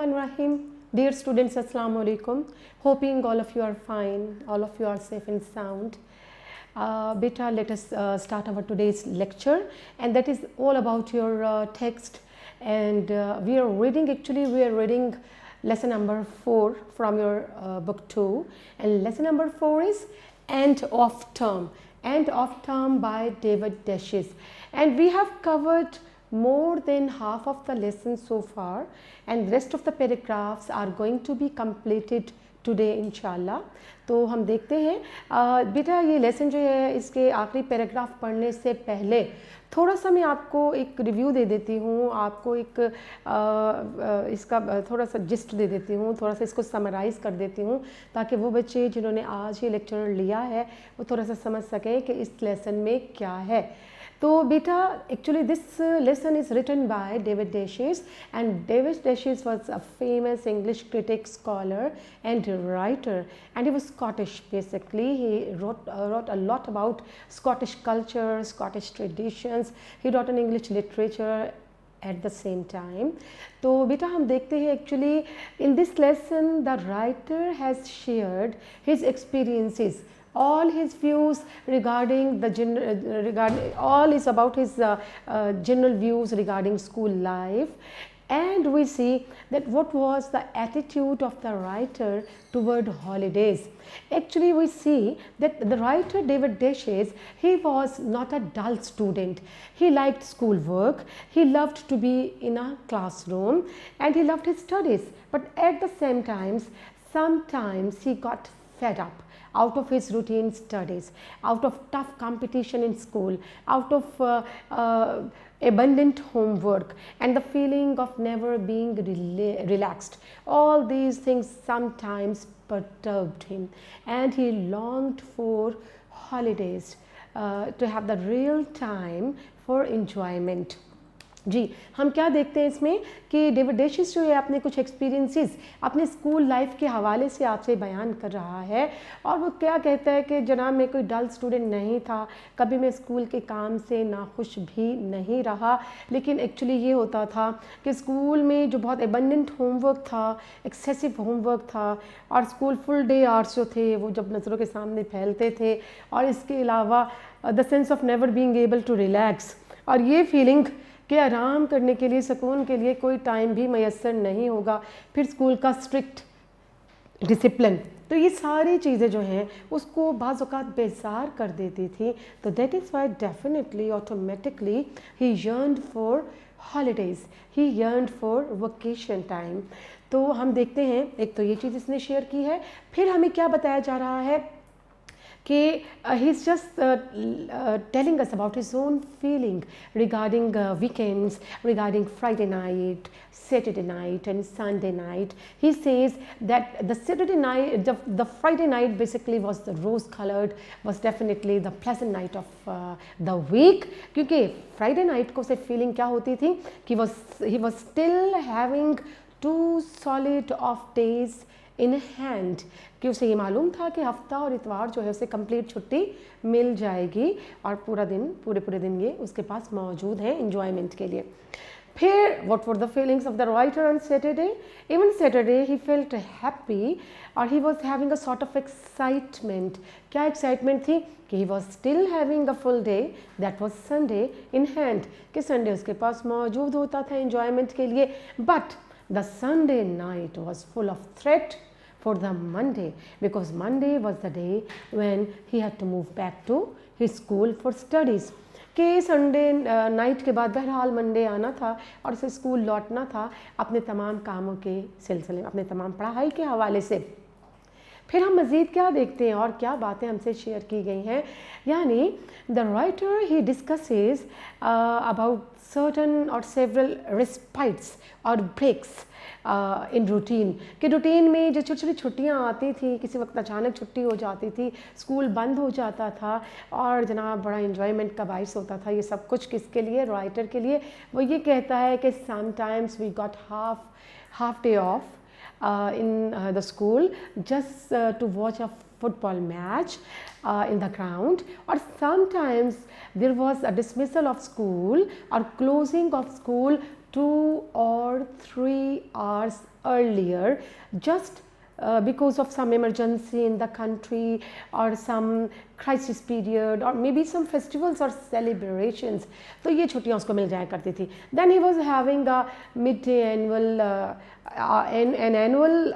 Bismillahirrahmanirrahim. Dear students, Assalamu alaikum. Hoping all of you are fine, all of you are safe and sound. Beta, let us start our today's lecture, and that is all about your text. And we are reading lesson number 4 from your book 2, and lesson number 4 is End of Term. End of Term by David Dashes, and we have covered more than half of the lesson so far, and rest of the paragraphs are going to be completed today इंशाल्लाह. तो हम देखते हैं बेटा ये lesson जो है इसके आखिरी पैराग्राफ पढ़ने से पहले थोड़ा सा मैं आपको एक रिव्यू दे देती हूँ, आपको एक इसका थोड़ा सा जिस्ट दे देती हूँ, थोड़ा सा इसको समराइज़ कर देती हूँ ताकि वो बच्चे जिन्होंने आज ये लेक्चर लिया है वो थोड़ा सा समझ सकें कि इस लेसन में क्या है. तो बेटा actually this lesson is written by David Dashes, and David Dashes was a famous English critic, scholar and writer, and he was Scottish basically. He wrote a lot about Scottish culture, Scottish traditions. He wrote an English literature at the same time. तो बेटा हम देखते हैं actually in this lesson the writer has shared his experiences, all his views regarding all is about his general views regarding school life, and we see that what was the attitude of the writer toward holidays. Actually we see that the writer David Dashes, he was not a dull student. He liked school work, he loved to be in a classroom, and he loved his studies, but at the same time sometimes he got fed up out of his routine studies, out of tough competition in school, out of abundant homework, and the feeling of never being relaxed. All these things sometimes perturbed him, and he longed for holidays, to have the real time for enjoyment. जी हम क्या देखते हैं इसमें कि David dashes जो है अपने कुछ एक्सपीरियंसेस अपने स्कूल लाइफ के हवाले से आपसे बयान कर रहा है, और वो क्या कहता है कि जनाब मैं कोई डल स्टूडेंट नहीं था, कभी मैं स्कूल के काम से नाखुश भी नहीं रहा, लेकिन एक्चुअली ये होता था कि स्कूल में जो बहुत एबंडेंट होमवर्क था, एक्सेसिव होमवर्क था, और स्कूल फुल डे आवर्स जो थे वो जब नज़रों के सामने फैलते थे, और इसके अलावा the sense of never being able to relax, और ये फीलिंग कि आराम करने के लिए, सुकून के लिए कोई टाइम भी मैसर नहीं होगा, फिर स्कूल का स्ट्रिक्ट डिसिप्लिन, तो ये सारी चीज़ें जो हैं उसको बाज़ औक़ात बेजार कर देती थी. तो that is why definitely automatically he yearned for holidays, he yearned for vacation time. तो हम देखते हैं एक तो ये चीज़ इसने शेयर की है, फिर हमें क्या बताया जा रहा है कि he is just telling us about his own feeling regarding weekends, regarding Friday night, Saturday night and Sunday night. He says that the Saturday night, the Friday night basically was the rose colored, was definitely the pleasant night of the week, क्योंकि Friday night को से feeling क्या होती थी कि he was still having 2 solid off days in hand, कि उसे ये मालूम था कि हफ्ता और इतवार जो है उसे कंप्लीट छुट्टी मिल जाएगी, और पूरे दिन ये उसके पास मौजूद है एंजॉयमेंट के लिए. फिर what were the feelings of the writer on Saturday. Even Saturday he felt happy, और he was having a sort of excitement. क्या एक्साइटमेंट थी कि he was still having a full day, that was Sunday in hand, कि Sunday उसके पास मौजूद होता था एंजॉयमेंट के लिए. But the Sunday night was full of threat for the Monday, because Monday was the day when he had to move back to his school for studies. कि Sunday night के बाद बहरहाल मंडे आना था और उसे स्कूल लौटना था अपने तमाम कामों के सिलसिले में, अपने तमाम पढ़ाई के हवाले से. फिर हम मज़ीद क्या देखते हैं और क्या बातें हमसे शेयर की गई हैं, यानी the writer he discusses about certain और सेवरल रिस्पाइट्स और ब्रेक्स इन रूटीन, कि रूटीन में जो छोटी छोटी छुट्टियाँ आती थी, किसी वक्त अचानक छुट्टी हो जाती थी, स्कूल बंद हो जाता था, और जनाब बड़ा इन्जॉयमेंट का बाइस होता था. ये सब कुछ किसके लिए? राइटर के लिए. वो ये कहता है कि sometimes we got half day off in the school just to watch a football match in the ground, or sometimes there was a dismissal of school or closing of school 2 or 3 hours earlier, just because of some emergency in the country or some crisis period or maybe some festivals or celebrations, तो ये छुट्टियाँ उसको मिल जाया करती थी. Then he was having a an annual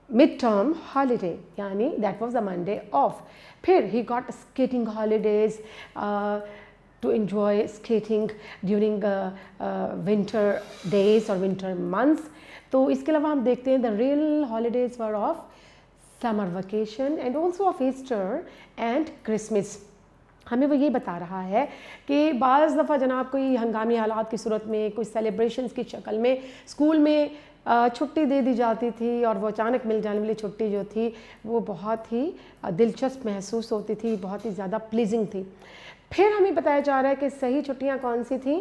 mid-term holiday, यानी that was the Monday off. फिर he got skating holidays to enjoy skating during winter days or winter months. तो इसके अलावा हम देखते हैं the real holidays were of summer vacation and also of Easter and Christmas. हमें वो ये बता रहा है कि बाज़ दफ़ा जनाब कोई हंगामी हालात की सूरत में कोई सेलिब्रेशंस की शक्ल में स्कूल में छुट्टी दे दी जाती थी और वो अचानक मिल जाने वाली छुट्टी जो थी वो बहुत ही दिलचस्प महसूस होती थी, बहुत ही ज़्यादा प्लीजिंग थी. फिर हमें बताया जा रहा है कि सही छुट्टियां कौन सी थी.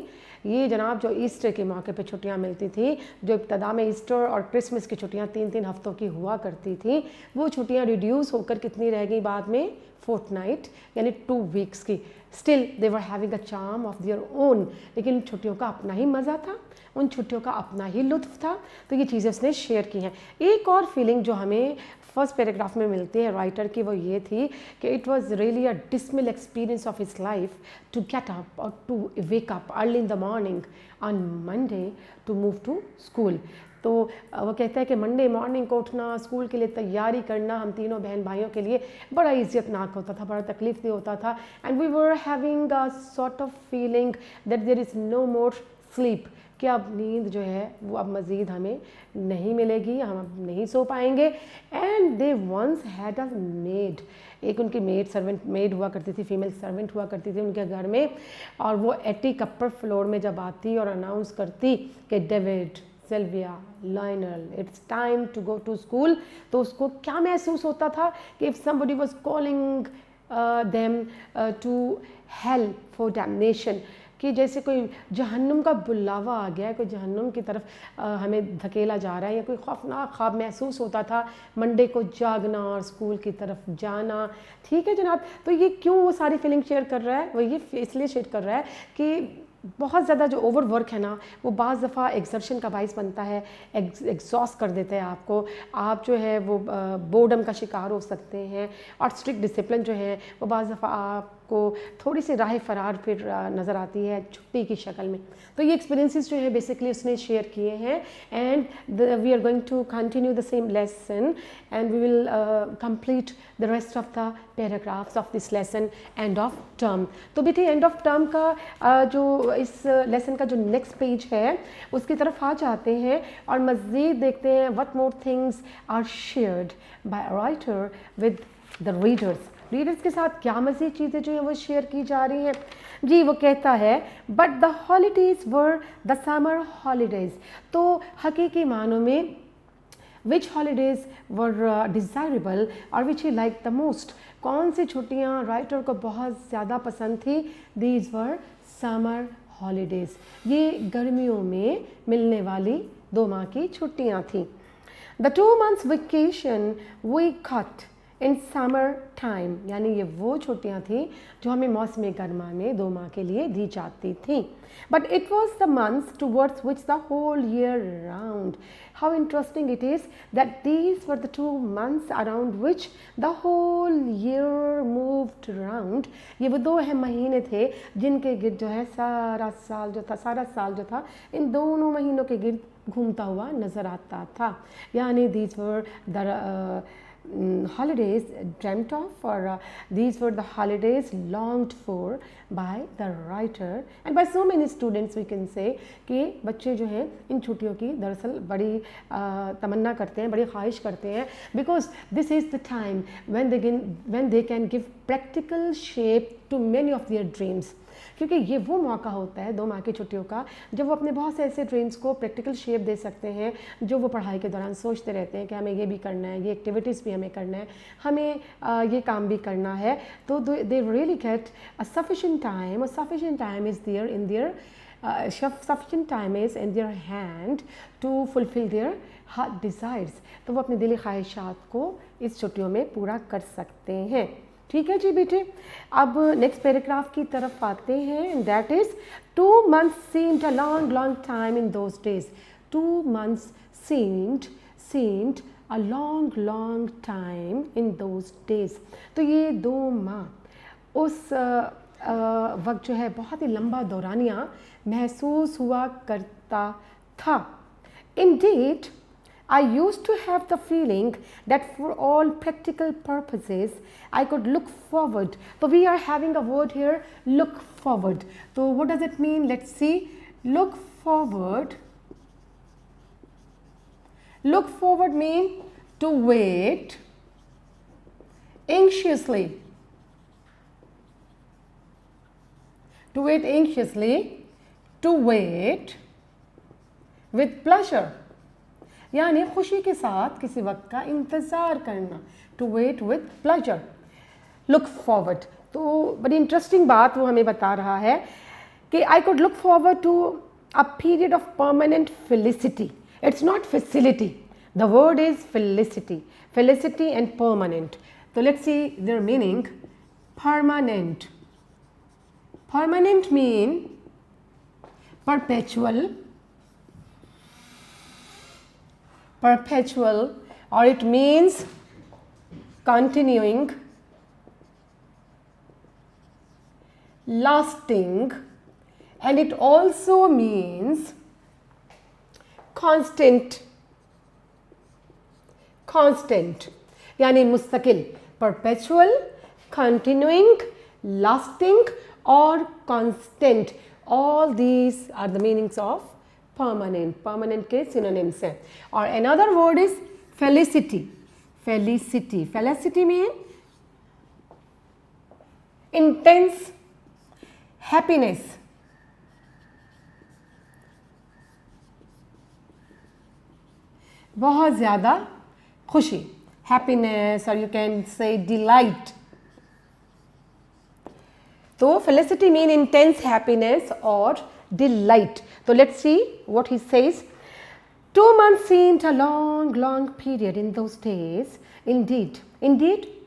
ये जनाब जो ईस्टर के मौके पे छुट्टियां मिलती थी, जो इब्तदा में ईस्टर और क्रिसमस की छुट्टियां 3-3 हफ्तों की हुआ करती थी, वो छुट्टियां रिड्यूस होकर कितनी रह गई बाद में, फोर्टनाइट यानी 2 वीक्स की. Still they were having a charm of their own. लेकिन छुट्टियों का अपना ही मज़ा था, उन छुट्टियों का अपना ही लुत्फ़ था. तो ये चीज़ें उसने शेयर की हैं. एक और फीलिंग जो हमें फर्स्ट पैराग्राफ में मिलती है राइटर की, वो ये थी कि it was really a dismal experience of his life to get up और to wake up early in the morning on Monday to move to school. तो वो कहता है कि मंडे मॉर्निंग को उठना, स्कूल के लिए तैयारी करना हम तीनों बहन भाइयों के लिए बड़ा इज़्ज़तनाक होता था, बड़ा तकलीफ दे होता था. And we were having a sort of feeling that there is no more sleep, कि अब नींद जो है वो अब मज़ीद हमें नहीं मिलेगी, हम अब नहीं सो पाएंगे. And they once had a maid, एक उनकी मेड हुआ करती थी, फीमेल सर्वेंट हुआ करती थी उनके घर में. और वो एटिक अपर फ्लोर में जब आती और अनाउंस करती कि David, Sylvia, Lionel, it's time to go to school, तो उसको क्या महसूस होता था कि if somebody was calling them to hell for damnation, कि जैसे कोई जहन्नुम का बुलावा आ गया है, कोई जहन्नुम की तरफ हमें धकेला जा रहा है, या कोई खौफनाक ख्वाब महसूस होता था मंडे को जागना और स्कूल की तरफ जाना. ठीक है जनाब. तो ये क्यों वो सारी फीलिंग शेयर कर रहा है, वो ये इसलिए शेयर कर रहा है कि बहुत ज़्यादा जो ओवर वर्क है ना, वो बाज़ दफ़ा एक्सर्शन का बाइस बनता है, एग्जॉस्ट कर देता है आपको. आप जो है वो बोर्डम का शिकार हो सकते हैं, और स्ट्रिक्ट डिसिप्लिन जो है वो बाज़ दफ़ा आपको थोड़ी सी राह फरार फिर नज़र आती है छुट्टी की शक्ल में. तो ये एक्सपीरियंसेस जो है बेसिकली उसने शेयर किए हैं. And we are going to continue the same lesson and we will complete the rest of the paragraphs of this lesson end of term. तो बेटे एंड ऑफ टर्म का जो इस लेसन का जो नेक्स्ट पेज है उसकी तरफ आ जाते हैं और मज़ीद देखते हैं what more things are shared by writer with the readers. Readers के साथ क्या मज़ीद चीज़ें जो हैं वो शेयर की जा रही हैं. जी वो कहता है but the holidays were the summer holidays. तो हकीकी मानों में विच हॉलीडेज़ वर डिज़ायरेबल और विच ही लाइक द मोस्ट, कौन सी छुट्टियाँ राइटर को बहुत ज़्यादा पसंद थी. दीज वर समर हॉलीडेज़, ये गर्मियों में मिलने वाली 2 माह की छुट्टियाँ थीं. The 2 months vacation we cut in summer time, यानी ये वो छुट्टियाँ थीं जो हमें मौसम गर्मा में 2 माह के लिए दी जाती थी. But it was the months towards which the whole year round. How interesting it is that these were the 2 months around which the whole year moved round. ये वो 2 अहम महीने थे जिनके गिर्द जो है सारा साल जो था इन दोनों महीनों के गिर्द घूमता हुआ नज़र आता था. यानी these were the holidays dreamt of, or these were the holidays longed for by the writer and by so many students. We can say कि बच्चे जो हैं इन छुट्टियों की दरअसल बड़ी तमन्ना करते हैं, बड़ी ख्वाहिश करते हैं, because this is the time when they can give practical shape to many of their dreams. क्योंकि ये वो मौका होता है 2 माह की छुट्टियों का जब वो अपने बहुत से ऐसे ड्रीम्स को प्रैक्टिकल शेप दे सकते हैं जो वो पढ़ाई के दौरान सोचते रहते हैं कि हमें ये भी करना है, ये एक्टिविटीज़ भी हमें करना है, हमें ये काम भी करना है. तो they really get a sufficient time, और sufficient time is there in there sufficient time is in their hand to fulfill their heart desires. तो वो अपनी दिली ख्वाहिशात को इस छुट्टियों में पूरा कर सकते हैं. ठीक है जी बेटे। अब नेक्स्ट पैराग्राफ की तरफ आते हैं, that is 2 months seemed a long time in those days. 2 months seemed a long time in those days. तो ये 2 माह उस वक्त जो है बहुत ही लंबा दौरानिया महसूस हुआ करता था। Indeed, I used to have the feeling that for all practical purposes I could look forward. So we are having a word here, look forward. So what does it mean? Let's see. Look forward. Look forward means to wait anxiously. To wait anxiously, to wait with pleasure. यानी खुशी के साथ किसी वक्त का इंतज़ार करना, to wait with pleasure, look forward. तो बड़ी इंटरेस्टिंग बात वो हमें बता रहा है कि I could look forward to a period of permanent felicity. It's not facility, the word is felicity, felicity and permanent. तो let's see their meaning. Permanent, permanent mean perpetual, or it means continuing, lasting, and it also means constant, यानी मुस्तकिल, perpetual, continuing, lasting और constant. All these are the meanings of permanent. Permanent के synonyms हैं. और another word is felicity. Felicity. Felicity means intense happiness. बहुत ज़्यादा खुशी, happiness, or you can say delight. तो felicity mean intense happiness or delight. So let's see what he says. 2 months seemed a long period in those days. Indeed,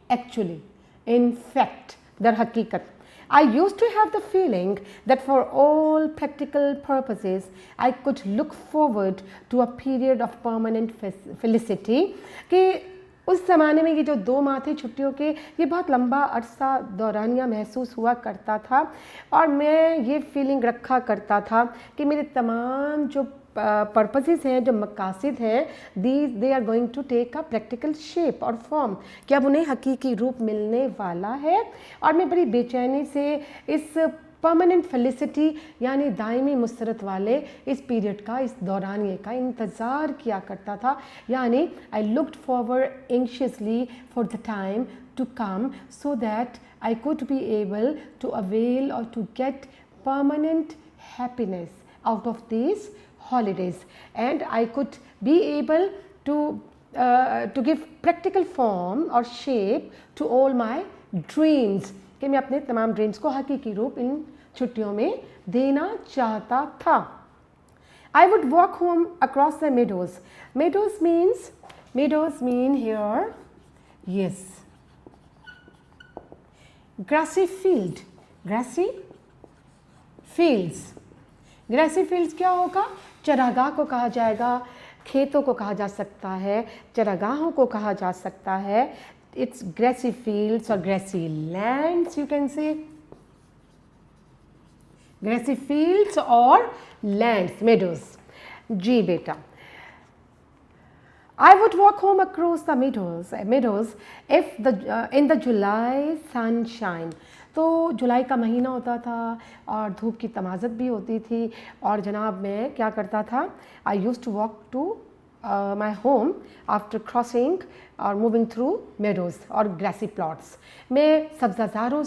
actually, in fact, dar hakikat. I used to have the feeling that for all practical purposes, I could look forward to a period of permanent felicity. कि उस ज़माने में ये जो 2 माह थे छुट्टियों के, ये बहुत लंबा अरसा दौरानिया महसूस हुआ करता था और मैं ये फीलिंग रखा करता था कि मेरे तमाम जो पर्पसेस हैं, जो मकासद हैं, they are going to take a practical shape और फॉर्म, कि अब उन्हें हकीकी रूप मिलने वाला है। और मैं बड़ी बेचैनी से इस परमानेंट फेलिसिटी यानी दायमी मुसरत वाले इस पीरियड का, इस दौरानिए का इंतज़ार किया करता था। यानी I looked forward anxiously for the time to come so that I could be able to avail और to get permanent happiness out of these holidays, and I could be able to give practical form or shape to all my dreams, कि मैं अपने तमाम dreams को हकीकी रूप इन छुट्टियों में देना चाहता था। I would walk home across the meadows. Meadows mean here, yes, grassy field, grassy fields. Grassy fields क्या होगा? चरागाह को कहा जाएगा, खेतों को कहा जा सकता है, चरागाहों को कहा जा सकता है। इट्स ग्रेसी फील्ड्स और Gracy lands, you can say grassy fields और लैंड्स, मेडोज। जी बेटा, I would walk home across the meadows if in the July sunshine. तो जुलाई का महीना होता था और धूप की तमाज़त भी होती थी और जनाब मैं क्या करता था, I used to walk to my home after crossing or moving through meadows और grassy plots. मैं सब्ज़ाज़ारों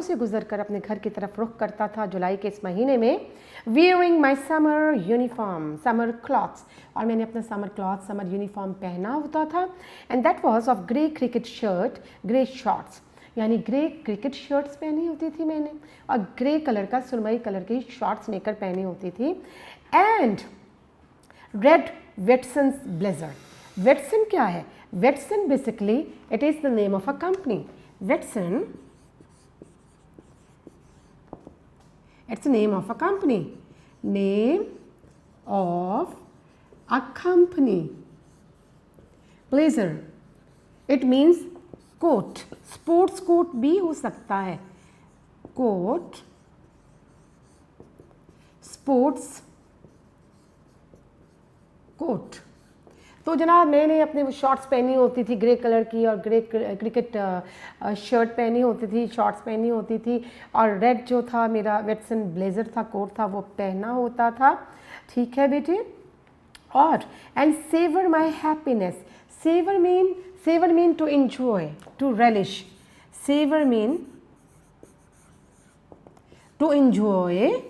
से गुज़र कर अपने घर की तरफ रुख करता था जुलाई के इस महीने में, wearing my summer uniform, summer clothes, और मैंने अपना समर यूनिफॉर्म पहना होता था, and that was of grey cricket shirt, grey shorts, यानी ग्रे क्रिकेट शर्ट्स पहनी होती थी मैंने और ग्रे कलर का सुरमई कलर की शॉर्ट्स लेकर पहनी होती थी, and red Vetsun's blazer. Vetsun क्या है? Vetsun basically it is the name of a company. Vetsun, it's the name of a company. Name of a company. Blazer, it means coat, sports coat भी हो सकता है, coat, sports coat. तो जनाब मैंने अपने वो शॉर्ट्स पहनी होती थी ग्रे कलर की और ग्रे क्रिकेट शर्ट पहनी होती थी, शॉर्ट्स पहनी होती थी और रेड जो था मेरा वेटसन ब्लेज़र था, कोट था, वो पहना होता था। ठीक है बेटे। और and savour my happiness, savour mean to enjoy, to relish. Savor mean to enjoy.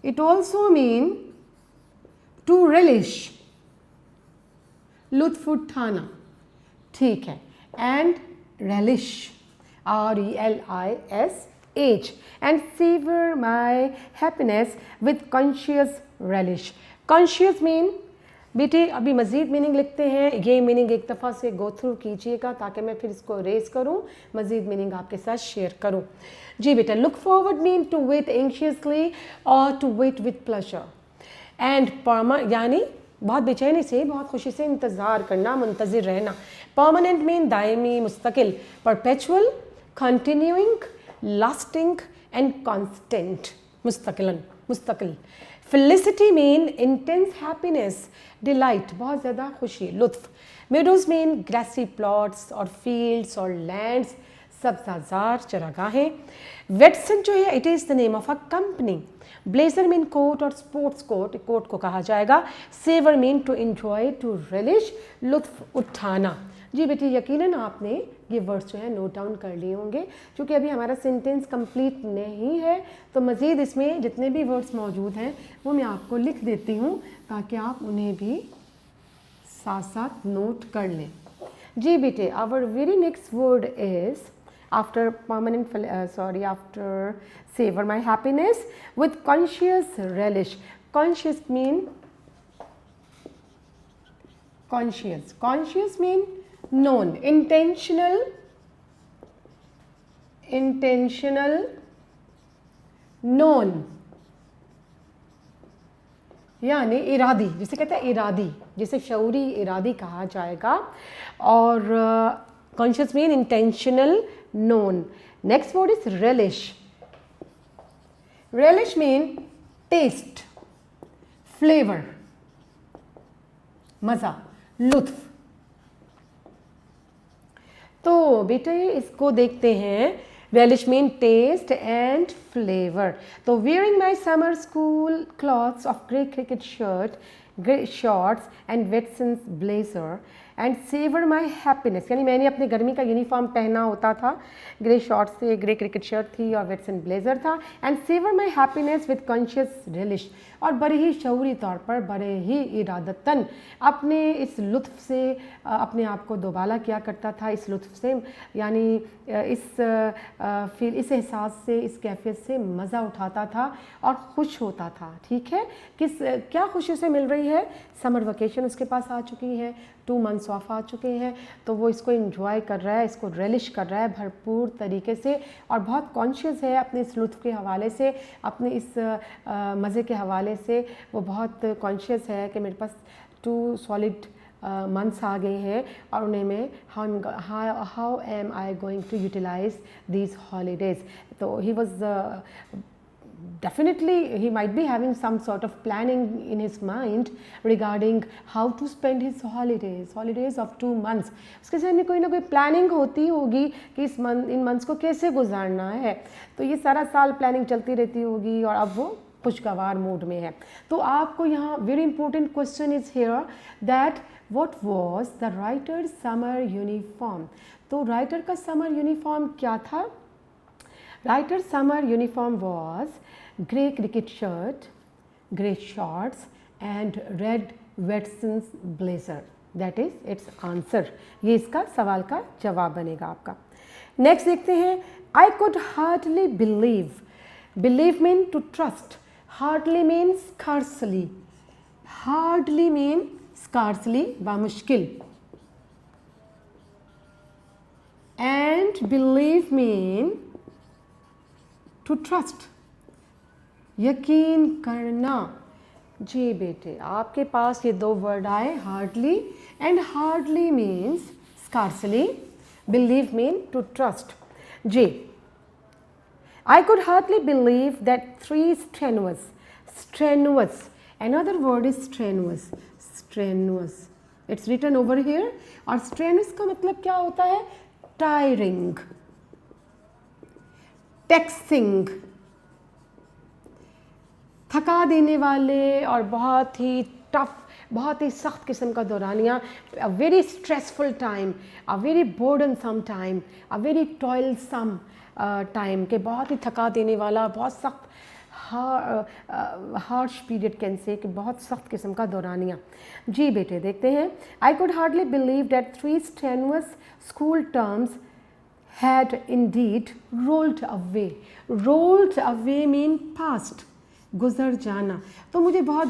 It also mean to relish. लुत्फ उठाना, ठीक है। And relish, relish, and savor my happiness with conscious relish. Conscious mean बेटे अभी मज़ीद meaning लिखते हैं, ये मीनिंग एक दफ़ा से गो थ्रू कीजिएगा ताकि मैं फिर इसको रेस करूं, मज़ीद मीनिंग आपके साथ शेयर करूं। जी बेटा, look forward mean to wait anxiously और to wait with pleasure. And यानी बहुत बेचैनी से, बहुत खुशी से इंतज़ार करना, मुंतज़िर रहना। परमानेंट मीन दायमी, मुस्तकिल। Perpetual, continuing, lasting and constant, मुस्तकिलन, मुस्तकिल। Felicity mean intense happiness, delight, बहुत ज़्यादा खुशी, लुत्फ। Meadows mean grassy plots और fields और lands, सब्ज़ाज़ार, चरागाहें। Vetsun जो है it is the name of a company. Blazer mean coat और sports coat, कोट को कहा जाएगा। Savor mean to enjoy, to relish, लुत्फ उठाना। जी बेटी यकीनन आपने ये वर्ड्स जो है नोट डाउन कर लिए होंगे, क्योंकि अभी हमारा सेंटेंस कंप्लीट नहीं है तो मज़ीद इसमें जितने भी वर्ड्स मौजूद हैं वो मैं आपको लिख देती हूँ ताकि आप उन्हें भी साथ साथ नोट कर लें। जी बेटे, our very next word is after permanent after savour my happiness with conscious relish. Conscious mean conscious mean known, intentional known, यानी इरादी, जिसे कहते हैं इरादी, जिसे शऊरी इरादी कहा जाएगा। और conscious mean intentional, known. Next word is relish. Relish mean taste, flavour, मज़ा, लुत्फ। तो बेटे इसको देखते हैं। relish mean taste and flavor. तो wearing my summer school clothes of grey cricket shirt, grey shorts and Vetson's blazer and savor my happiness, यानी मैंने अपने गर्मी का यूनिफॉर्म पहना होता था, ग्रे शॉर्ट्स थे, ग्रे क्रिकेट शर्ट थी और वेटसन ब्लेजर था। And savour my happiness with conscious relish, और बड़े ही शऊरी तौर पर, बड़े ही इरादतन अपने इस लुत्फ़ से अपने आप को दोबाला किया करता था, इस लुत्फ़ से, यानी इस एहसास से, इस कैफियत से मज़ा उठाता था और खुश होता था। ठीक है, क्या खुशी से मिल रही है? समर वेकेशन उसके पास आ चुकी है, 2 months ऑफ आ चुके हैं, तो वो इसको एंजॉय कर रहा है, इसको relish कर रहा है भरपूर तरीके से और बहुत कॉन्शियस है अपने इस लुत्फ़ के हवाले से, अपने इस मज़े के हवाले से वो बहुत कॉन्शियस है कि मेरे पास 2 solid months आ गए हैं और उन्हें मैं how am I going to utilize these holidays. तो he was definitely he might be having some sort of planning in his mind regarding how to spend his holidays of 2 months. उसके साथ में कोई ना कोई प्लानिंग होती होगी कि इन मंथ्स को कैसे गुजारना है, तो ये सारा साल प्लानिंग चलती रहती होगी और अब वो खुशगवार मूड में है। तो आपको यहाँ very important question is here that what was the writer summer uniform. तो राइटर का समर यूनिफॉर्म क्या था? Writer summer uniform was grey cricket shirt, grey shorts and red Vetsun's blazer. That is it's answer. ये इसका सवाल का जवाब बनेगा आपका। नेक्स्ट देखते हैं। I could hardly believe mean to trust, hardly mean scarcely, hardly mean scarcely बामुश्किल, and and believe mean to trust, यकीन करना। जी बेटे, आपके पास ये दो वर्ड आए, hardly and hardly means scarcely, believe mean to trust. जी, I could hardly believe that 3 strenuous, another word is strenuous, it's written over here, और strenuous का मतलब क्या होता है? tiring, taxing, थका देने वाले और बहुत ही टफ, बहुत ही सख्त किस्म का दौरानिया, a very stressful time, a very burdensome time, a very toilsome time के, बहुत ही थका देने वाला, बहुत सख्त हार्श पीरियड कैन से, कि बहुत सख्त किस्म का दौरानिया। जी बेटे, देखते हैं। I could hardly believe that 3 strenuous school terms had Indeed rolled away. Rolled away mean past, गुजर जाना। तो मुझे बहुत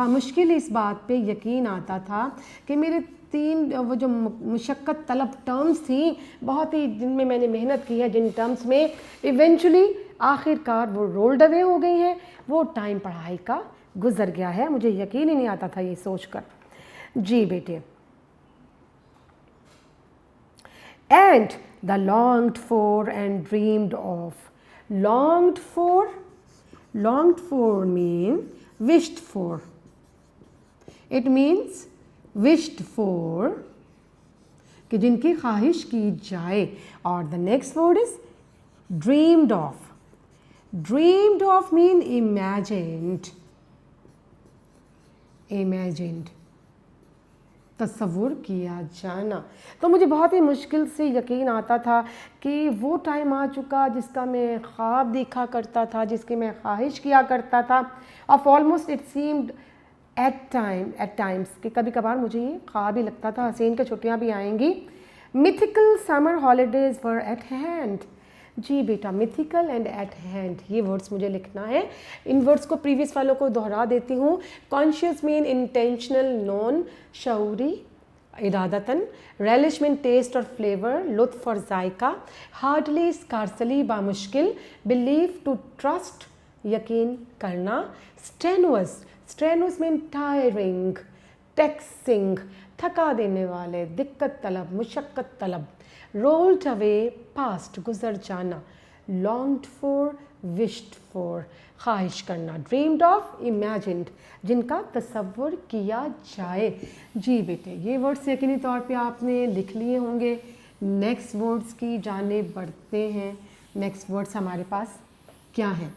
मुश्किल इस बात पे यकीन आता था कि मेरे 3 वो जो मुशक्क़त तलब टर्म्स थी, बहुत ही जिनमें मैंने मेहनत की है, जिन टर्म्स में इवेंचुअली आखिरकार वो रोल्ड अवे हो गई हैं, वो टाइम पढ़ाई का गुजर गया है। मुझे यकीन ही नहीं आता था ये सोचकर। जी बेटे, and the longed for and dreamed of. longed for mean wished for, it means wished for, कि जिनकी ख्वाहिश की जाए। और the next word is dreamed of. Dreamed of mean imagined, तस्वुर किया जाना। तो मुझे बहुत ही मुश्किल से यकीन आता था कि वो टाइम आ चुका जिसका मैं ख्वाब देखा करता था, जिसकी मैं ख्वाहिश किया करता था। Of almost it seemed at times, कि कभी कभार मुझे ये ख्वाब ही लगता था, हसीन की छुट्टियाँ भी आएंगी। Mythical summer holidays were at hand. जी बेटा, मिथिकल एंड एट हैंड, ये वर्ड्स मुझे लिखना है। इन वर्ड्स को प्रीवियस वालों को दोहरा देती हूँ। कॉन्शियस मीन इंटेंशनल, नॉन शऊरी, इरादतन। रेलिश मीन टेस्ट और फ्लेवर, लुत्फ और जायका। हार्डली, स्कार्सली, बामुश्किल। बिलीव, टू ट्रस्ट, यकीन करना। स्ट्रेनुअस मीन टायरिंग, टैक्सिंग, थका देने वाले, दिक्कत तलब, मुशक्क़त तलब। रोल्ड अवे, पास्ट, गुजर जाना। लॉन्ग्ड फॉर, विश्ड फॉर, ख्वाहिश करना। ड्रीम्ड ऑफ, इमेजिन्ड, जिनका तसव्वुर किया जाए। जी बेटे, ये वर्ड्स यकीनी तौर पे आपने लिख लिए होंगे। नेक्स्ट वर्ड्स की जानिब बढ़ते हैं। नेक्स्ट वर्ड्स हमारे पास क्या हैं?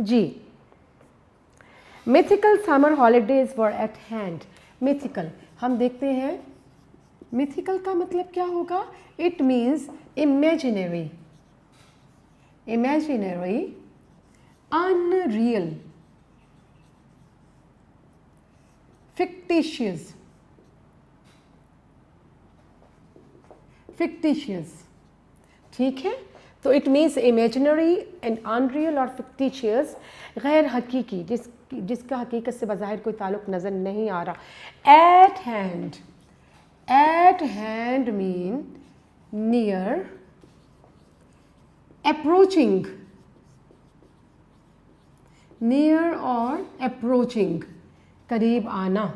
जी, mythical summer holidays were at hand. Mythical, हम देखते हैं मिथिकल का मतलब क्या होगा? It means imaginary, unreal, fictitious, ठीक है। तो it means imaginary and unreal और फिक्टिशियस, गैर हकीकी, जिसका हकीकत से बज़ाहिर कोई ताल्लुक़ नज़र नहीं आ रहा। Eight hand mean near, approaching, near और अप्रोचिंग, करीब आना।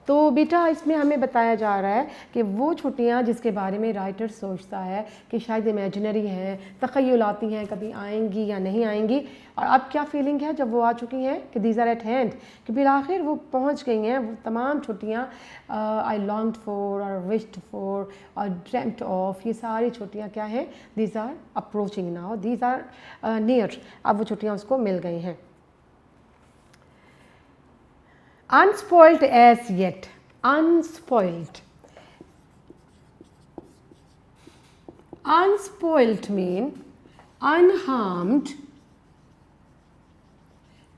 तो बेटा, इसमें हमें बताया जा रहा है कि वो छुट्टियाँ जिसके बारे में राइटर सोचता है कि शायद इमेजिनरी हैं, तख़य्युलाती हैं, कभी आएंगी या नहीं आएंगी, और अब क्या फीलिंग है जब वो आ चुकी हैं कि दीज आर एट हैंड, कि फिर आखिर वो पहुँच गई हैं। वो तमाम छुट्टियाँ, आई लॉन्ग्ड फॉर और विश्ड फॉर और ड्रीम्ड ऑफ, ये सारी छुट्टियाँ क्या हैं? These are approaching now, these are near. अब वो छुट्टियाँ उसको मिल गई हैं। Unspoiled as yet, unspoiled mean unharmed,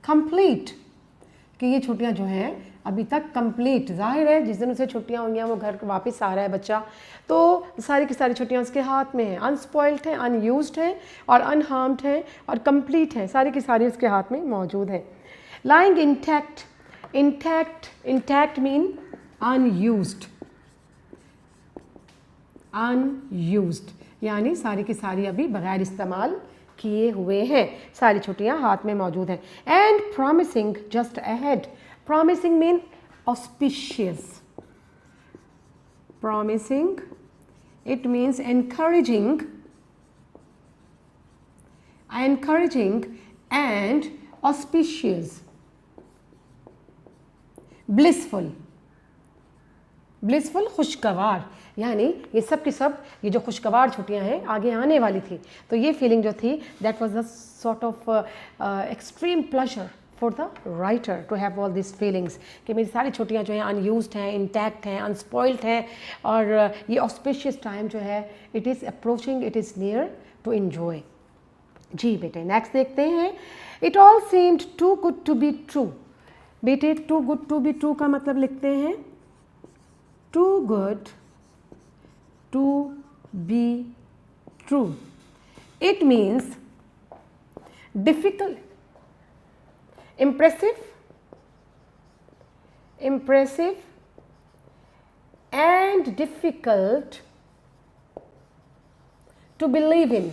complete, कि ये छुट्टियां जो हैं अभी तक कंप्लीट। जाहिर है जिस दिन उसे छुट्टियां हुई हैं वो घर वापस आ रहा है बच्चा, तो सारी की सारी छुट्टियां उसके हाथ में हैं। अनस्पॉइल्ड है, अनयूज्ड है और अनहार्म्ड है और कंप्लीट है, सारी की सारी उसके हाथ में मौजूद है। लाइंग intact mean unused, यानी सारी की सारी अभी बगैर इस्तेमाल किए हुए हैं, सारी छुट्टियां हाथ में मौजूद हैं। And promising just ahead, promising mean auspicious, promising, it means encouraging and auspicious, blissful खुशगवार, यानी ये सब की सब ये जो खुशगवार छुट्टियां हैं आगे आने वाली थी, तो ये फीलिंग जो थी that was the sort of extreme pleasure for the writer to have all this feelings कि मेरी सारी छुट्टियां जो हैं अनयूज्ड हैं, इंटैक्ट हैं, अनस्पॉइल्ड हैं, और ये ऑस्पिशियस टाइम जो है it is approaching, it is near to enjoy. जी बेटे नेक्स्ट देखते हैं। It all seemed too good to be true. बेटे too good to be true का मतलब लिखते हैं too good to be true. It means difficult, impressive and difficult to believe in,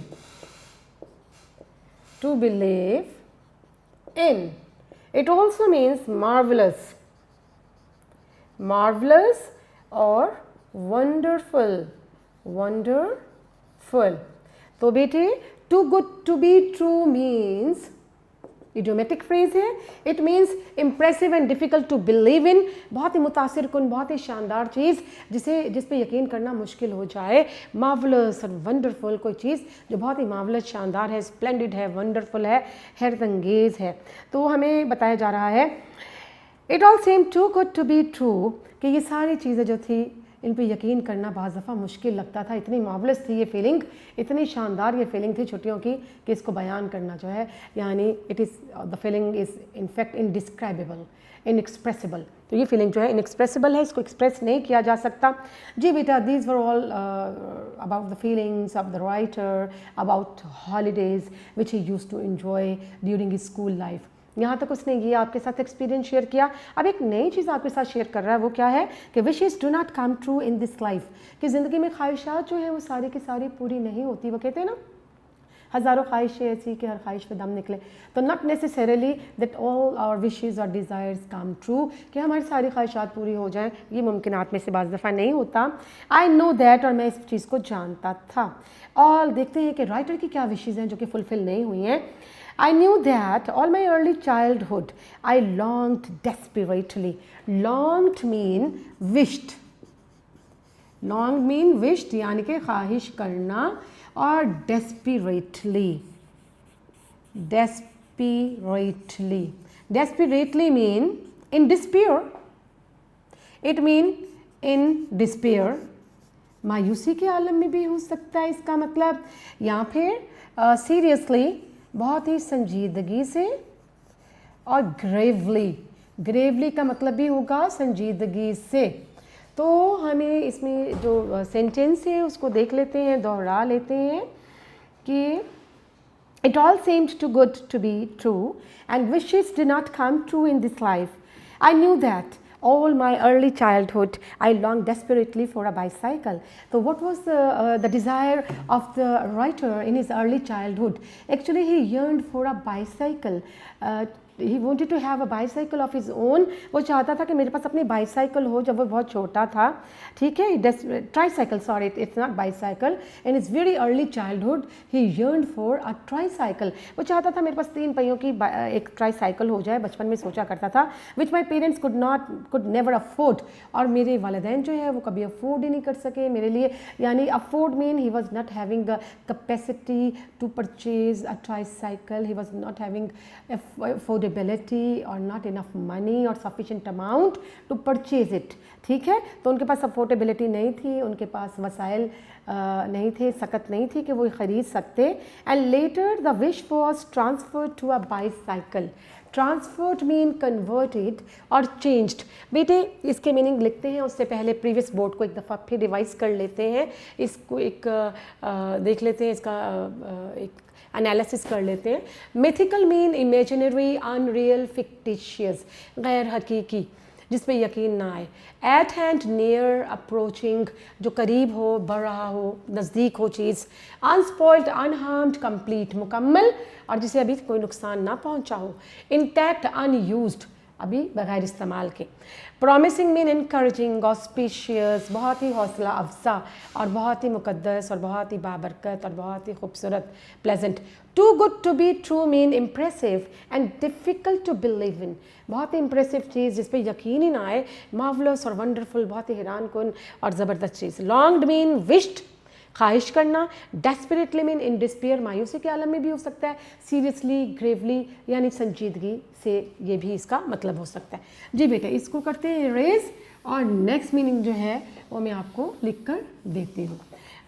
it also means marvelous or wonderful। तो बेटे too good to be true means idiomatic phrase है। It means impressive and difficult to believe in, बहुत ही मुतासिर कुन, बहुत ही शानदार चीज़ जिस पे यकीन करना मुश्किल हो जाए। मार्वलस और वंडरफुल, कोई चीज़ जो बहुत ही मार्वलस, शानदार है, स्प्लेंडिड है, वंडरफुल है, हैरत अंगेज़ है। तो हमें बताया जा रहा है it all seem too good to be true कि ये सारी चीज़ें जो थी इन पे यकीन करना बाज़ दफ़ा मुश्किल लगता था। इतनी मार्वलस थी ये फीलिंग, इतनी शानदार ये फीलिंग थी छुट्टियों की कि इसको बयान करना जो है, यानी it is the feeling is in fact indescribable, inexpressible. तो ये फीलिंग जो है इनएक्सप्रेसिबल है, इसको एक्सप्रेस नहीं किया जा सकता। जी बेटा these were all about the feelings of the writer about holidays which he used to enjoy during his school life. यहाँ तक उसने ये आपके साथ एक्सपीरियंस शेयर किया। अब एक नई चीज़ आपके साथ शेयर कर रहा है, वो क्या है कि wishes do not come true in this life, कि ज़िंदगी में ख्वाहिशात जो है वो सारी की सारी पूरी नहीं होती। वो कहते हैं ना हज़ारों ख्वाहिशें ऐसी कि हर ख्वाहिश पे दम निकले, तो not necessarily that all our wishes और डिज़ायर्स कम ट्रू, कि हमारी सारी ख्वाहिशात पूरी हो जाएं, ये मुमकिनात में से बाज़ दफ़ा नहीं होता। आई नो दैट, और मैं इस चीज़ को जानता था। और देखते हैं कि राइटर की क्या विशेज़ हैं जो कि फुलफ़िल नहीं हुई हैं। I knew that all my early childhood I longed desperately. Longed mean wished. Longed mean wished यानी कि ख्वाहिश करना, और desperately mean in despair. It mean in despair, मायूसी के आलम में भी हो सकता है इसका मतलब, या फिर सीरियसली बहुत ही संजीदगी से, और ग्रेवली का मतलब भी होगा संजीदगी से। तो हमें इसमें जो सेंटेंस है उसको देख लेते हैं, दोहरा लेते हैं कि it all seemed too good to be true and wishes did not come true in this life. I knew that all my early childhood I longed desperately for a bicycle. So what was the desire of the writer in his early childhood? Actually he yearned for a bicycle. He wanted to have a bicycle of his own. वो चाहता था कि मेरे पास अपनी bicycle हो जब वो बहुत छोटा था, ठीक है, tricycle, sorry it's not bicycle. In is very early childhood he yearned for a tricycle. वो चाहता था मेरे पास 3 पहियों की एक ट्राईसाइकिल हो जाए, बचपन में सोचा करता था, which my parents could never afford, और मेरे वालिदैन जो है वो कभी अफोर्ड ही नहीं कर सके मेरे लिए। यानी afford mean he was not having the capacity to purchase a tricycle, he was not having affordability or not enough money or sufficient amount to purchase it, ठीक है। तो उनके पास अफोर्डेबिलिटी नहीं थी, उनके पास वसाइल नहीं थे, सकत नहीं थी कि वो ख़रीद सकते। And later the wish was transferred to a bicycle. Transferred mean converted और चेंज्ड। बेटे इसके मीनिंग लिखते हैं, उससे पहले प्रीवियस बोर्ड को एक दफ़ा फिर रिवाइज कर लेते हैं, इसको एक देख लेते हैं, इसका एक एनालिसिस कर लेते हैं। Mythical mean imaginary, unreal, fictitious, गैर हकीकी। जिस पे यकीन ना आए। एट हैंड, नियर, अप्रोचिंग, जो करीब हो, बढ़ रहा हो, नज़दीक हो चीज़। अनस्पॉइल्ड, अनहार्म्ड, कंप्लीट, मुकम्मल, और जिसे अभी कोई नुकसान ना पहुंचा हो। इंटैक्ट, अनयूज्ड, अभी बगैर इस्तेमाल के। प्रॉमिसिंग मीन इनकरेजिंग, ऑस्पिशियस, बहुत ही हौसला अफजा और बहुत ही मुकद्दस और बहुत ही बाबरकत और बहुत ही खूबसूरत, pleasant. Too good to be true mean impressive and difficult to believe in, बहुत ही इम्प्रेसिव चीज़ जिस पे यकीन ही ना आए, मार्वलस और वंडरफुल, बहुत ही हैरान कुन और ज़बरदस्त चीज़। लॉन्ग्ड मीन विश्ड, ख्वाहिश करना। डेस्परेटली मीन इन डिस्पेयर, मायूसी के आलम में भी हो सकता है। सीरियसली, ग्रेवली, यानी संजीदगी से, ये भी इसका मतलब हो सकता है। जी बेटा, इसको करते हैं इरेज, और नेक्स्ट मीनिंग जो है वो मैं आपको लिख कर देती हूँ।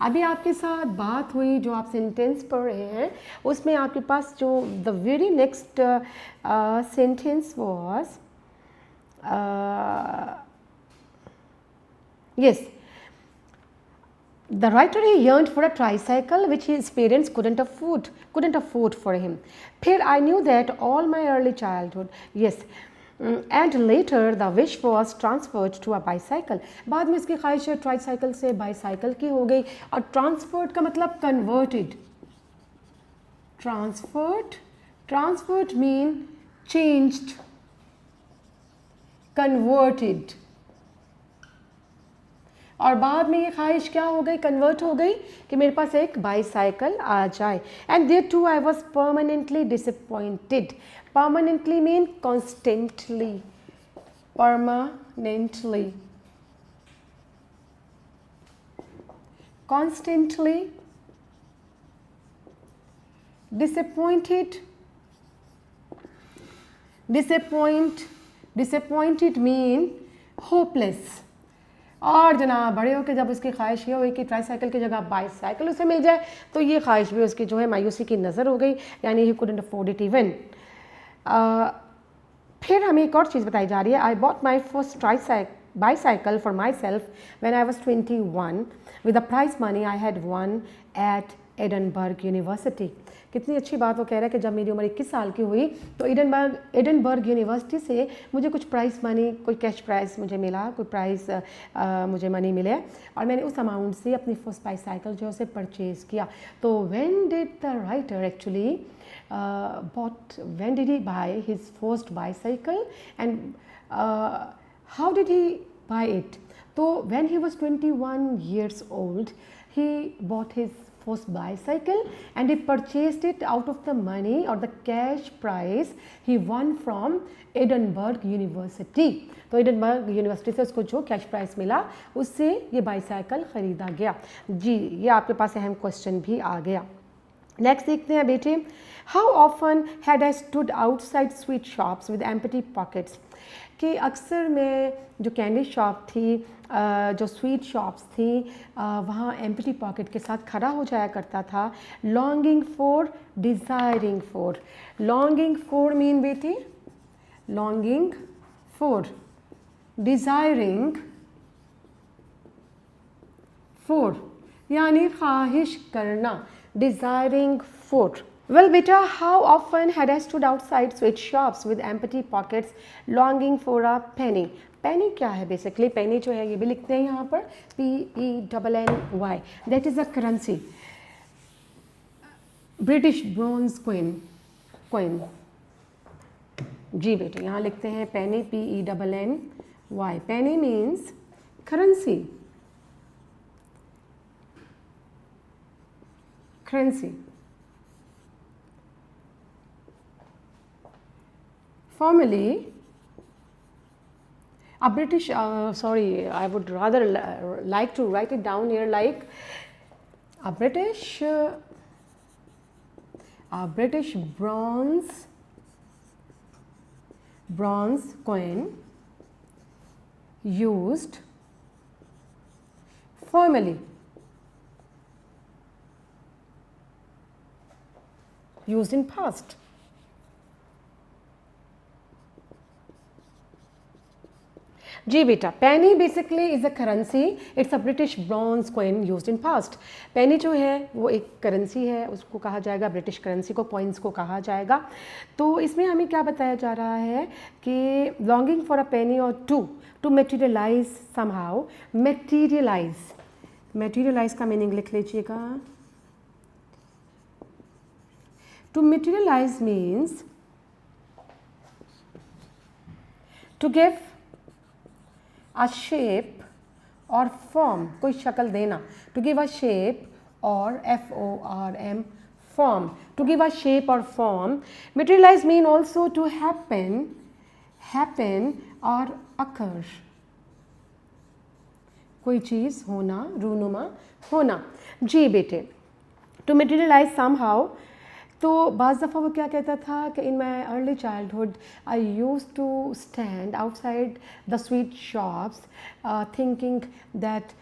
अभी आपके साथ बात हुई, जो आप सेंटेंस पढ़ रहे हैं उसमें आपके पास जो the very next sentence was yes, the writer, he yearned for a tricycle which his parents couldn't afford for him. फिर I knew that all my early childhood, yes, and later the wish was transferred to a bicycle. बाद में इसकी ख्वाहिश tricycle से bicycle की हो गई, और ट्रांसफर्ड का मतलब converted. Transferred mean changed, converted, और बाद में ये ख्वाहिश क्या हो गई, कन्वर्ट हो गई कि मेरे पास एक बाईसाइकिल आ जाए। And there too I was permanently disappointed. Permanently mean constantly, permanently, constantly disappointed, disappointed mean hopeless. और जनाब बड़े होकर जब उसकी ख्वाहिश ये हुई कि ट्राईसाइकिल की जगह बाईसाइकिल उसे मिल जाए, तो ये ख्वाहिश भी उसकी जो है मायूसी की नज़र हो गई, यानी he couldn't afford it even. फिर हमें एक और चीज़ बताई जा रही है। I bought my first bicycle for myself when I was 21 with the prize money I had won at Edinburgh University. कितनी अच्छी बात वो कह रहा है कि जब मेरी उम्र 21 साल की हुई तो एडनबर्ग यूनिवर्सिटी से मुझे कुछ प्राइज़ मनी, कोई कैश प्राइज़ मुझे मिला, कोई प्राइज़ मुझे मनी मिले, और मैंने उस अमाउंट से अपनी फर्स्ट बाईसाइकिल जो है उसे परचेज़ किया। तो when did the writer actually when did he buy his first bicycle, and how did he buy it? So when he was 21 years old, he bought his first bicycle and he purchased it out of the money or the cash prize he won from Edinburgh University. तो Edinburgh university से उसको जो cash prize मिला उससे ये bicycle ख़रीदा गया। जी, ये आपके पास अहम क्वेश्चन भी आ गया। नेक्स्ट देखते हैं बेटे, how often had I stood outside sweet shops with empty pockets, कि अक्सर मैं जो कैंडी शॉप थी, जो स्वीट शॉप्स थी, वहाँ एम्प्टी पॉकेट के साथ खड़ा हो जाया करता था। Longing for, desiring for, longing for mean बेटी, लॉन्गिंग फॉर, डिज़ायरिंग फॉर यानी ख्वाहिश करना, desiring for. Well beta, how often had I stood outside sweet shops with empty pockets longing for a penny? Penny क्या है basically? penny जो है ये भी लिखते हैं यहाँ पर PENNY, that is a currency, British bronze coin। जी बेटे यहाँ लिखते हैं penny, PENNY, penny means currency, Formerly, a British, sorry, I would rather like to write it down here like a British bronze coin used formerly, used in past. जी बेटा, penny basically is a currency, it's a British bronze coin used in past. Penny जो है वो एक currency है, उसको कहा जाएगा, ब्रिटिश करेंसी को, कॉइन्स को कहा जाएगा। तो इसमें हमें क्या बताया जा रहा है कि लॉन्गिंग फॉर अ पेनी और टू मटेरियलाइज समहाउ, मटेरियलाइज का मीनिंग लिख लीजिएगा। To materialise means to give a shape और form, कोई शक्ल देना, to give a shape or form, form, to give a shape or form. Materialize mean also to happen or occur, कोई चीज़ होना, रूनुमा होना। जी बेटे, to materialize somehow, तो बाज़ दफ़ा वो क्या कहता था कि in my early childhood I use to stand outside the sweet shops thinking that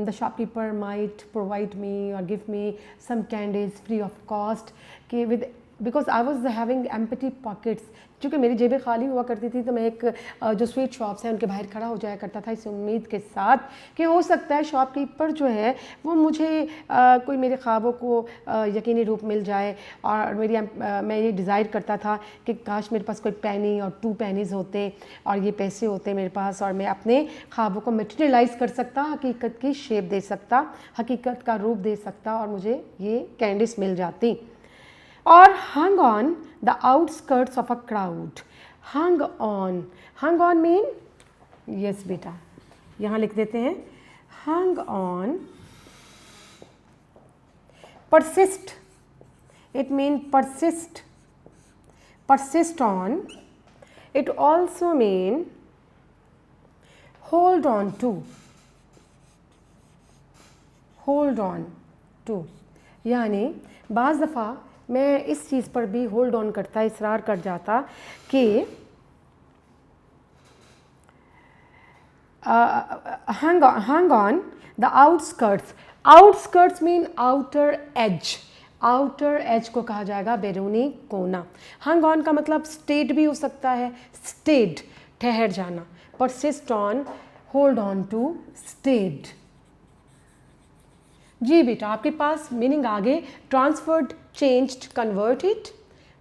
the shopkeeper might provide me or give me some candies free of cost, कि because I was having empty pockets, क्योंकि मेरी जेबें खाली हुआ करती थी, तो मैं एक जो स्वीट शॉप्स हैं उनके बाहर खड़ा हो जाया करता था इस उम्मीद के साथ कि हो सकता है शॉपकीपर जो है वो मुझे कोई मेरे ख्वाबों को यकीनी रूप मिल जाए। और मैं ये डिज़ायर करता था कि काश मेरे पास कोई पेनी और 2 पेनीज़ होते और ये पैसे होते मेरे पास, और मैं अपने ख्वाबों को मटेरियलाइज कर सकता, हकीकत की शेप दे सकता, हकीकत का रूप दे सकता, और मुझे ये कैंडीज मिल जाती। और hung on the outskirts of a crowd, hung on mean, yes बेटा, यहाँ लिख देते हैं hung on, persist, it mean persist on, it also mean hold on to, यानी बाज़ दफ़ा मैं इस चीज़ पर भी होल्ड ऑन करता, इसरार कर जाता कि hang on the outskirts mean outer edge को कहा जाएगा बैरूनी कोना। hang on का मतलब स्टेड भी हो सकता है, स्टेड ठहर जाना, persist on, hold on to, stayed। जी बेटा, आपके पास मीनिंग आगे transferred, changed, converted,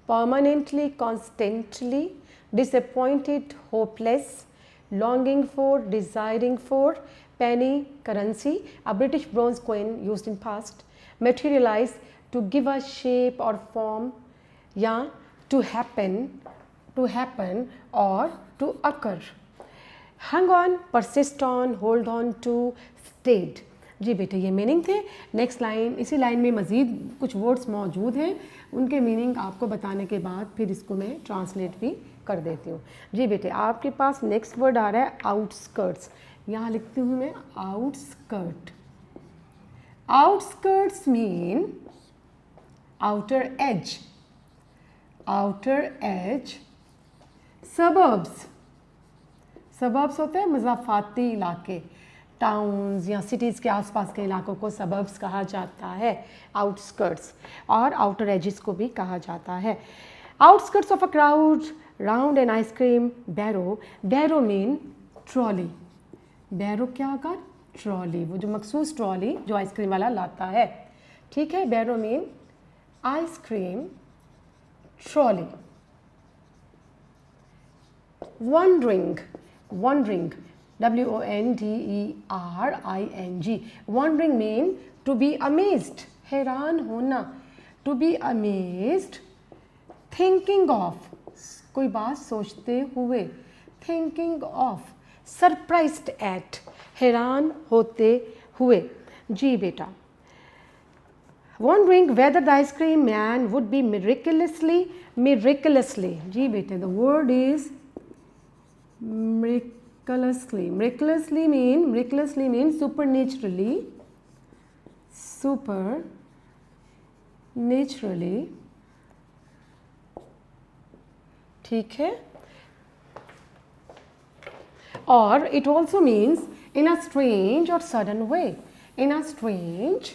permanently, constantly, disappointed, hopeless, longing for, desiring for, penny currency, a British bronze coin used in past, materialise, to give a shape और form, या to happen और to occur. hang on, persist on, hold on to, stayed। जी बेटे, ये meaning थे। Next line, इसी line में मज़ीद कुछ वर्ड्स मौजूद हैं, उनके मीनिंग आपको बताने के बाद फिर इसको मैं ट्रांसलेट भी कर देती हूँ। जी बेटे, आपके पास नेक्स्ट वर्ड आ रहा है आउटस्कर्ट्स। यहाँ लिखती हूँ मैं outskirt. Outskirts mean outer edge, suburbs होते हैं मज़ाफ़ाती इलाके, टाउन्स या सिटीज़ के आसपास के इलाकों को सबर्ब्स कहा जाता है, आउटस्कर्ट्स, और आउटर एजेस को भी कहा जाता है। Outskirts of a crowd, round an ice cream barrow mean trolley. Barrow क्या होगा? ट्रॉली, वो जो मखसूस ट्रॉली जो आइसक्रीम वाला लाता है, ठीक है। Barrow mean ice cream trolley. wondering, wondering, wondering mean to be amazed, हैरान होना, to be amazed, thinking of, कोई बात सोचते हुए, thinking of, surprised at, हैरान होते हुए। जी बेटा, wondering whether the ice cream man would be miraculously, जी बेटे, the word is miraculously means supernaturally, ठीक है। और it also means in a strange or sudden way, in a strange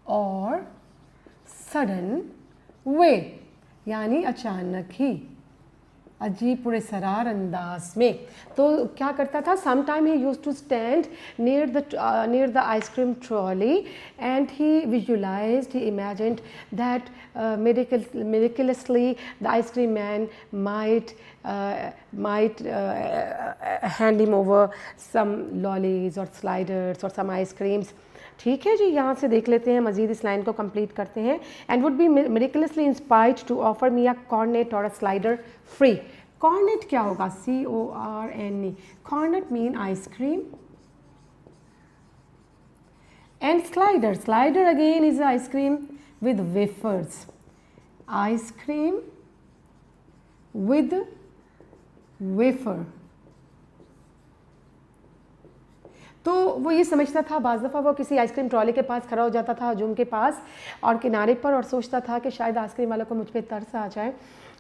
or sudden way, यानी अचानक ही, अजीब पुरस्कार अंदाज में। तो क्या करता था, some time he use to stand near the ice cream trolley and he visualized, he imagined that miraculously the ice cream man might hand him over some lollies or sliders or some ice creams। ठीक है जी, यहाँ से देख लेते हैं, मज़ीद इस line को कंप्लीट करते हैं। And would be miraculously inspired to offer me a cornet और अ स्लाइडर फ्री। कॉर्नेट क्या होगा, CORNE, cornet mean ice cream, and slider again is ice cream with wafers, ice cream with wafer. तो वो ये समझता था, बाज़ दफ़ा वो किसी आइसक्रीम ट्रॉली के पास खड़ा हो जाता था, हजूम के पास और किनारे पर, और सोचता था कि शायद आइसक्रीम वालों को मुझ पे तरस आ जाए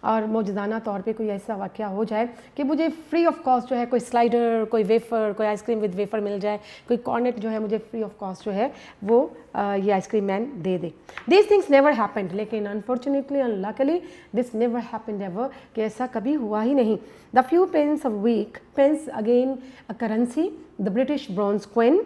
और मौजूदाना तौर पे कोई ऐसा वाक़या हो जाए कि मुझे फ्री ऑफ कॉस्ट जो है कोई स्लाइडर, कोई वेफ़र, कोई आइसक्रीम विद वेफ़र मिल जाए, कोई कॉर्नेट जो है मुझे फ्री ऑफ कॉस्ट जो है वो ये आइसक्रीम मैन दे दे। दिस थिंग्स नेवर हैपेंड, लेकिन unfortunately unluckily this never happened ever, कि ऐसा कभी हुआ ही नहीं। The few pence of week, pence again a currency, the British bronze queen,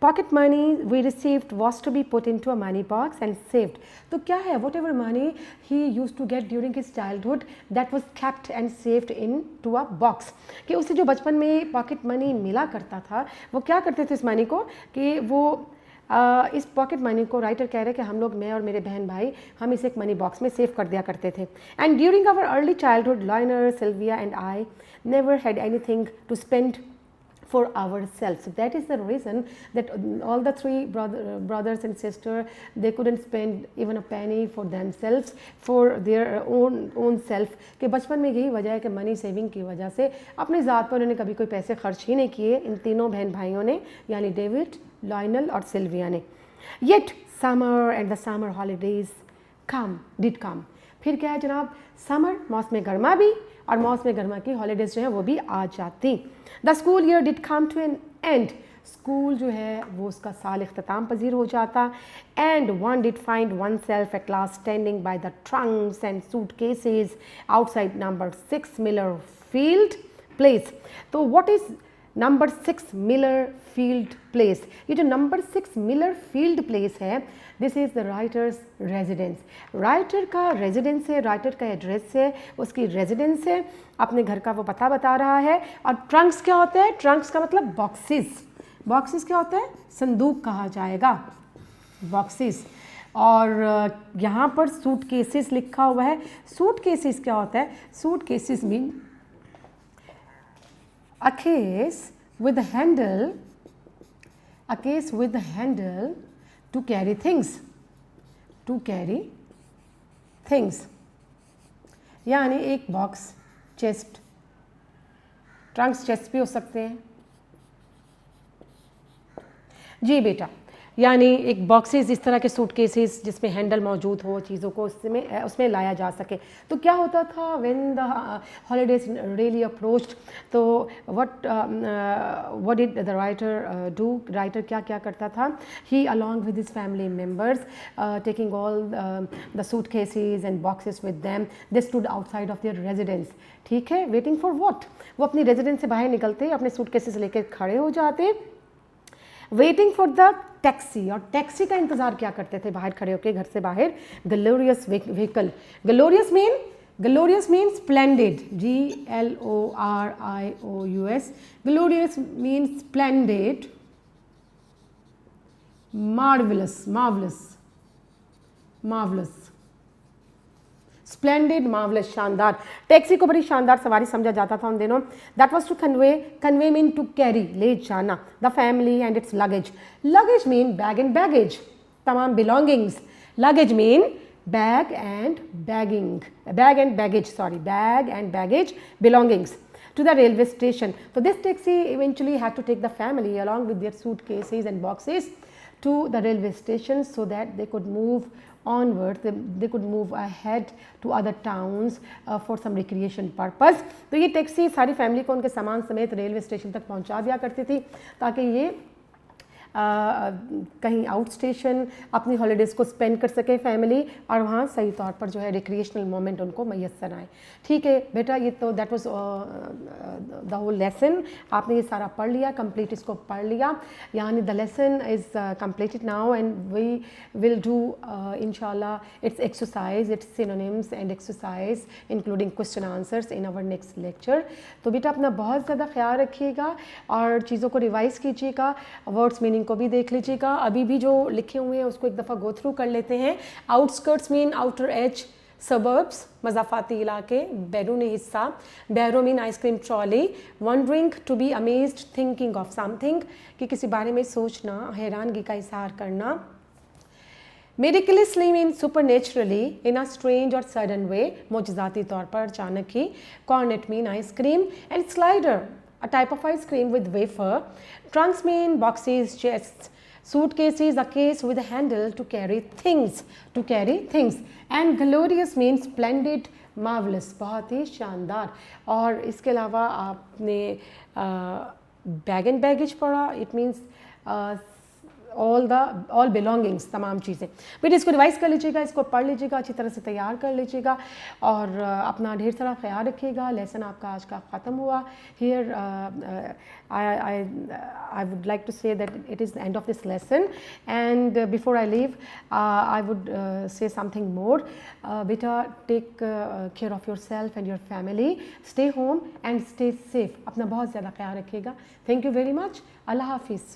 pocket money we received was to be put into a money box and saved। तो क्या है, whatever money he used to get during his childhood that was kept and saved into a box। कि उसे जो बचपन में pocket money मिला करता था, वो क्या करते थे इस मनी को, कि वो इस पॉकेट मनी को, राइटर कह रहे हैं कि हम लोग, मैं और मेरे बहन भाई, हम इसे एक मनी बॉक्स में सेव कर दिया करते थे। And during our early childhood, Lionel, Sylvia and I never had anything to spend for ourselves। So that is the reason that all the three brothers and sisters, they couldn't spend even a penny for themselves, for their own self। कि बचपन में यही वजह है कि money saving की वजह से अपनी ज़ात पर उन्होंने कभी कोई पैसे खर्च ही नहीं किए, इन तीनों बहन भाइयों ने, यानी डेविड, लॉयनल और सिल्विया ने। Yet summer and the summer holidays did come। फिर क्या है जनाब, समर, मौसम गर्मा भी, और मौसम गर्मा की हॉलीडेज जो है वो भी आ जाती। The school year did come to an end, school जो है वो उसका साल इख्तिताम पजीर हो जाता। And one did find one self at last standing by the trunks and suitcases outside number 6 Miller Field Place. तो what is number 6 Miller Field Place? ये जो नंबर 6 मिलर फील्ड प्लेस है, this is the writer's residence. Writer का residence है, writer का address है, उसकी residence है, अपने घर का वो पता बता रहा है। और ट्रंक्स क्या होता है? ट्रंक्स का मतलब बॉक्सेस। बॉक्सेस क्या होता है? संदूक कहा जाएगा, बॉक्सेस। और यहाँ पर सूट केसेस लिखा हुआ है। सूट केसेस क्या होता है? Suit cases mean a case with a handle to carry things, यानी एक बॉक्स, चेस्ट, ट्रंक्स चेस्ट भी हो सकते हैं जी बेटा, यानी एक बॉक्सेस, इस तरह के सूट केसेस जिसमें हैंडल मौजूद हो, चीज़ों को उसमें लाया जा सके। तो क्या होता था, when the holidays really approached, तो what did the writer do? Writer क्या क्या करता था? He along with his family members, taking all the suitcases and boxes with them, they stood outside of their residence. ठीक है, waiting for what? वो अपनी residence से बाहर निकलते, अपने सूट केसेस लेकर खड़े हो जाते, वेटिंग फॉर द टैक्सी। और टैक्सी का इंतजार क्या करते थे बाहर खड़े होकर, घर से बाहर? Glorious vehicle. Glorious mean splendid, GLORIOUS। Glorious mean splendid, marvellous, splendid, marvellous, शानदार। टैक्सी को बड़ी शानदार सवारी समझा जाता था उन दिनों। That was to convey mean to carry, ले जाना, the family and its luggage. Luggage mean bag and baggage, तमाम belongings. Luggage mean bag and baggage belongings to the railway station. So this taxi eventually had to take the family along with their suitcases and boxes to the railway station so that they could move onwards, they could move ahead to other towns for some recreation purpose. तो ये taxi सारी family को उनके सामान समेत railway station तक पहुंचा दिया करती थी ताकि ये कहीं आउट स्टेशन अपनी हॉलीडेज़ को स्पेंड कर सके फैमिली, और वहाँ सही तौर पर जो है रिक्रिएशनल मोमेंट उनको मैसर आए। ठीक है बेटा, ये तो that was the whole lesson. आपने ये सारा पढ़ लिया, कंप्लीट इसको पढ़ लिया, यानी the lesson is completed now and we will do इंशाल्लाह its exercise, its synonyms and exercise including question answers in our next lecture. तो बेटा अपना बहुत ज़्यादा ख्याल रखिएगा और चीज़ों को रिवाइज़ कीजिएगा, वर्ड्स मीनिंग को भी देख लीजिएगा। अभी भी जो लिखे हुए हैं उसको एक दफ़ा गो थ्रू कर लेते हैं। Outskirts mean outer edge, suburbs मज़ाफ़ाती इलाके, बैरूनी हिस्सा, barrow mean ice cream trolley, wondering to be amazed, thinking of something कि किसी बारे में सोचना, हैरानगी का इज़हार करना। Miraculously mean supernaturally, in a strange और सडन वे, मोजज़ाती तौर पर अचानक ही। Cornet mean ice cream and slider a type of ice cream with wafer. Trunks mean boxes, chests. Suitcases, a case with a handle to carry things, and glorious means splendid, marvelous, बहुत ही शानदार। और इसके अलावा आपने बैग एंड बैगेज पढ़ा, it means all belongings, तमाम चीज़ें। बेटा इसको रिवाइज़ कर लीजिएगा, इसको पढ़ लीजिएगा, अच्छी तरह से तैयार कर लीजिएगा और अपना ढेर सारा ख्याल रखिएगा। लेसन आपका आज का ख़त्म हुआ। Here I would like to say that it is the end of this lesson, and before I leave I would say something more. Beta, take care of yourself and your family, stay home and stay safe. अपना बहुत ज़्यादा ख्याल रखिएगा। Thank you very much. Allah Hafiz.